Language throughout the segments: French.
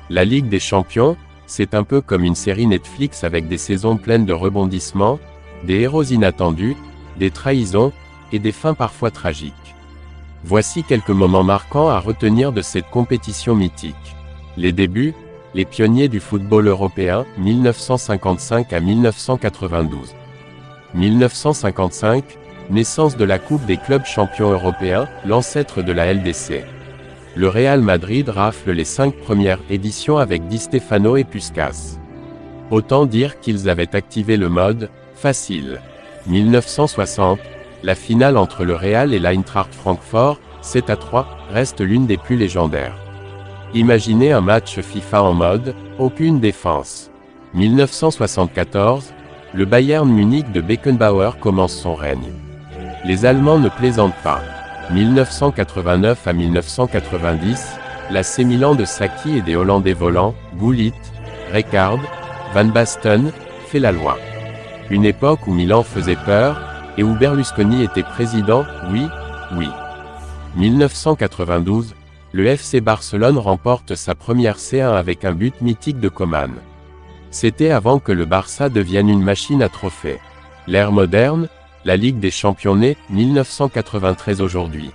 La Ligue des Champions, c'est un peu comme une série Netflix avec des saisons pleines de rebondissements, des héros inattendus, des trahisons, et des fins parfois tragiques. Voici quelques moments marquants à retenir de cette compétition mythique. Les débuts, les pionniers du football européen, 1955 à 1992. 1955, naissance de la Coupe des clubs champions européens, l'ancêtre de la LDC. Le Real Madrid rafle les 5 premières éditions avec Di Stefano et Puskás. Autant dire qu'ils avaient activé le mode « facile ». 1960, la finale entre le Real et l'Eintracht Francfort, 7-3, reste l'une des plus légendaires. Imaginez un match FIFA en mode « aucune défense ». 1974, le Bayern Munich de Beckenbauer commence son règne. Les Allemands ne plaisantent pas. 1989 à 1990, l'AC Milan de Sacchi et des Hollandais volants, Gullit, Rijkaard, Van Basten, fait la loi. Une époque où Milan faisait peur, et où Berlusconi était président, oui. 1992, le FC Barcelone remporte sa première C1 avec un but mythique de Coman. C'était avant que le Barça devienne une machine à trophées. L'ère moderne, la Ligue des Champions née, 1993 aujourd'hui.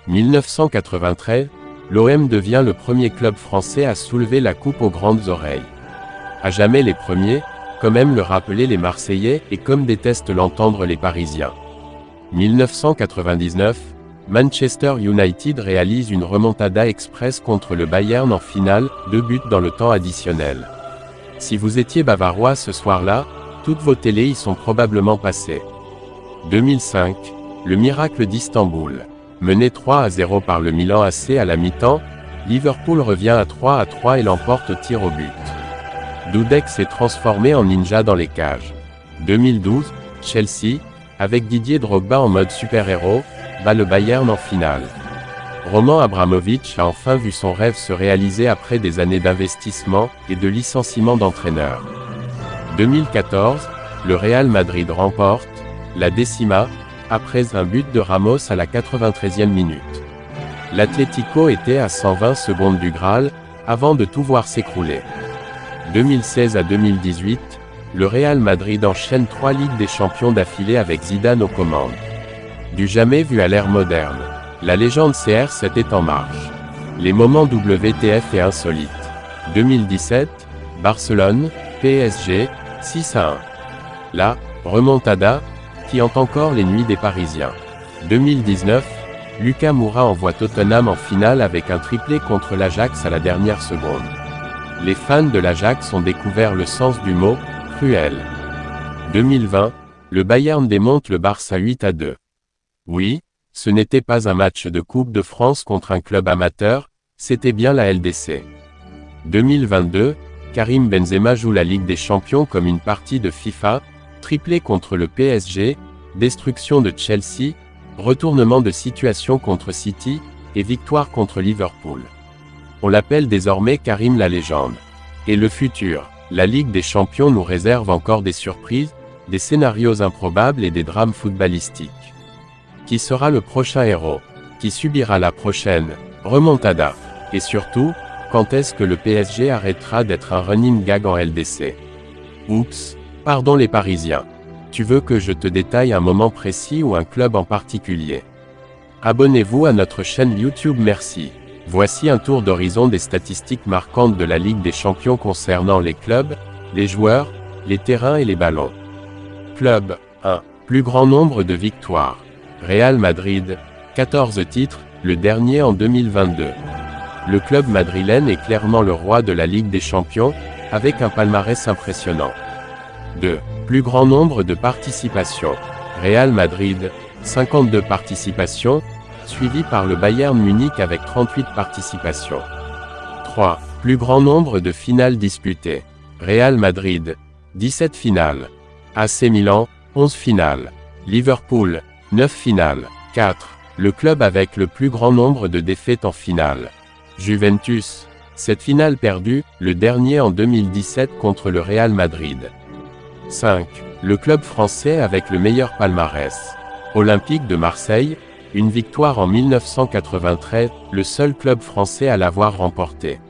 1993, l'OM devient le premier club français à soulever la coupe aux grandes oreilles. À jamais les premiers, comme aiment le rappeler les Marseillais et comme détestent l'entendre les Parisiens. 1999, Manchester United réalise une remontada express contre le Bayern en finale, 2 buts dans le temps additionnel. Si vous étiez bavarois ce soir-là, toutes vos télés y sont probablement passées. 2005, le miracle d'Istanbul. Mené 3-0 par le Milan AC à la mi-temps, Liverpool revient à 3-3 et l'emporte au tir au but. Dudek s'est transformé en ninja dans les cages. 2012, Chelsea, avec Didier Drogba en mode super-héros, bat le Bayern en finale. Roman Abramovich a enfin vu son rêve se réaliser après des années d'investissement et de licenciement d'entraîneurs. 2014, le Real Madrid remporte la décima, après un but de Ramos à la 93e minute. L'Atlético était à 120 secondes du Graal, avant de tout voir s'écrouler. 2016 à 2018, le Real Madrid enchaîne 3 Ligues des Champions d'affilée avec Zidane aux commandes. Du jamais vu à l'ère moderne, la légende CR7 est en marche. Les moments WTF et insolites. 2017, Barcelone, PSG, 6-1. La remontada, qui hante encore les nuits des Parisiens. 2019, Lucas Moura envoie Tottenham en finale avec un triplé contre l'Ajax à la dernière seconde. Les fans de l'Ajax ont découvert le sens du mot « cruel ». 2020, le Bayern démonte le Barça 8-2. Oui, ce n'était pas un match de Coupe de France contre un club amateur, c'était bien la LDC. 2022, Karim Benzema joue la Ligue des Champions comme une partie de FIFA, triplé contre le PSG, destruction de Chelsea, retournement de situation contre City, et victoire contre Liverpool. On l'appelle désormais Karim la légende. Et le futur, la Ligue des Champions nous réserve encore des surprises, des scénarios improbables et des drames footballistiques. Qui sera le prochain héros? Qui subira la prochaine remontada? Et surtout, quand est-ce que le PSG arrêtera d'être un running gag en LDC? Oups, pardon les Parisiens. Tu veux que je te détaille un moment précis ou un club en particulier? Abonnez-vous à notre chaîne YouTube, merci. Voici un tour d'horizon des statistiques marquantes de la Ligue des Champions concernant les clubs, les joueurs, les terrains et les ballons. Club 1. Plus grand nombre de victoires. Real Madrid, 14 titres, le dernier en 2022. Le club madrilène est clairement le roi de la Ligue des Champions, avec un palmarès impressionnant. 2. Plus grand nombre de participations. Real Madrid, 52 participations, suivi par le Bayern Munich avec 38 participations. 3. Plus grand nombre de finales disputées. Real Madrid, 17 finales. AC Milan, 11 finales. Liverpool, 9 finales. 4. Le club avec le plus grand nombre de défaites en finale. Juventus, 7 finales perdues, le dernier en 2017 contre le Real Madrid. 5. Le club français avec le meilleur palmarès. Olympique de Marseille, une victoire en 1993, le seul club français à l'avoir remporté.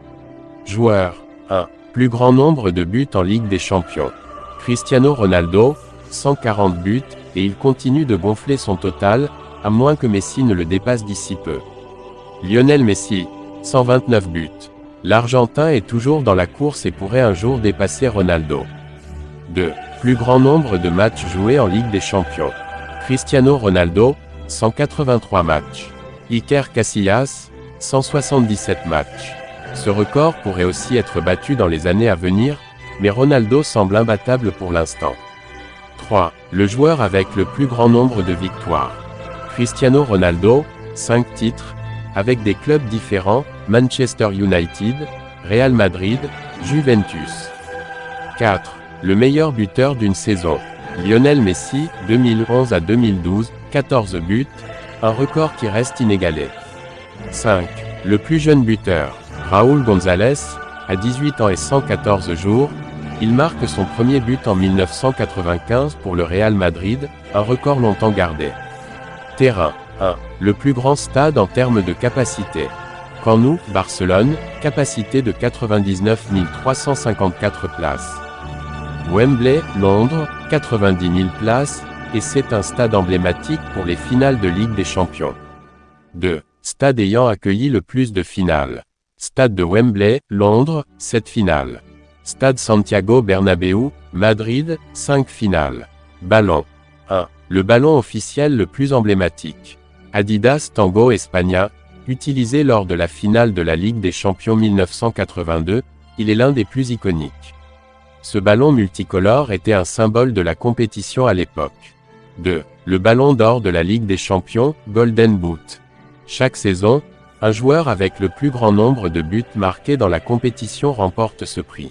Joueur 1. Plus grand nombre de buts en Ligue des Champions. Cristiano Ronaldo, 140 buts, et il continue de gonfler son total, à moins que Messi ne le dépasse d'ici peu. Lionel Messi, 129 buts. L'Argentin est toujours dans la course et pourrait un jour dépasser Ronaldo. 2. Plus grand nombre de matchs joués en Ligue des Champions. Cristiano Ronaldo, 183 matchs. Iker Casillas, 177 matchs. Ce record pourrait aussi être battu dans les années à venir, mais Ronaldo semble imbattable pour l'instant. 3. Le joueur avec le plus grand nombre de victoires. Cristiano Ronaldo, 5 titres, avec des clubs différents, Manchester United, Real Madrid, Juventus. 4. Le meilleur buteur d'une saison. Lionel Messi, 2011 à 2012, 14 buts, un record qui reste inégalé. 5. Le plus jeune buteur. Raúl González, à 18 ans et 114 jours, il marque son premier but en 1995 pour le Real Madrid, un record longtemps gardé. Terrain 1. Le plus grand stade en termes de capacité. Camp Nou, Barcelone, capacité de 99 354 places. Wembley, Londres, 90 000 places, et c'est un stade emblématique pour les finales de Ligue des Champions. 2. Stade ayant accueilli le plus de finales. Stade de Wembley, Londres, 7 finales. Stade Santiago Bernabéu, Madrid, 5 finales. Ballon 1. Le ballon officiel le plus emblématique. Adidas Tango España, utilisé lors de la finale de la Ligue des Champions 1982, il est l'un des plus iconiques. Ce ballon multicolore était un symbole de la compétition à l'époque. 2. Le ballon d'or de la Ligue des Champions, Golden Boot. Chaque saison, un joueur avec le plus grand nombre de buts marqués dans la compétition remporte ce prix.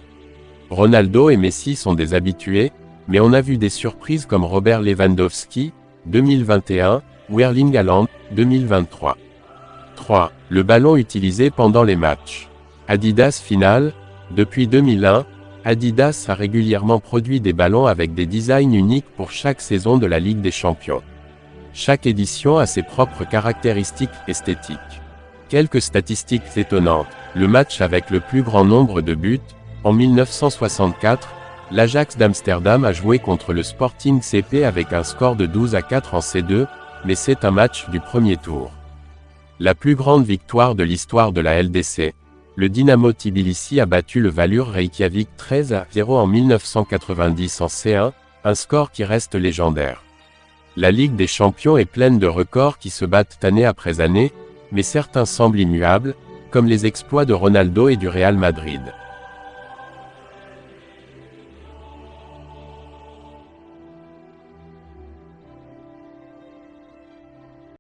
Ronaldo et Messi sont des habitués, mais on a vu des surprises comme Robert Lewandowski, 2021, ou Erling Haaland, 2023. 3. Le ballon utilisé pendant les matchs. Adidas Finale. Depuis 2001, Adidas a régulièrement produit des ballons avec des designs uniques pour chaque saison de la Ligue des Champions. Chaque édition a ses propres caractéristiques esthétiques. Quelques statistiques étonnantes. Le match avec le plus grand nombre de buts. En 1964, l'Ajax d'Amsterdam a joué contre le Sporting CP avec un score de 12-4 en C2, mais c'est un match du premier tour. La plus grande victoire de l'histoire de la LDC. Le Dynamo Tbilissi a battu le Valur Reykjavik 13-0 en 1990 en C1, un score qui reste légendaire. La Ligue des Champions est pleine de records qui se battent année après année, mais certains semblent immuables, comme les exploits de Ronaldo et du Real Madrid.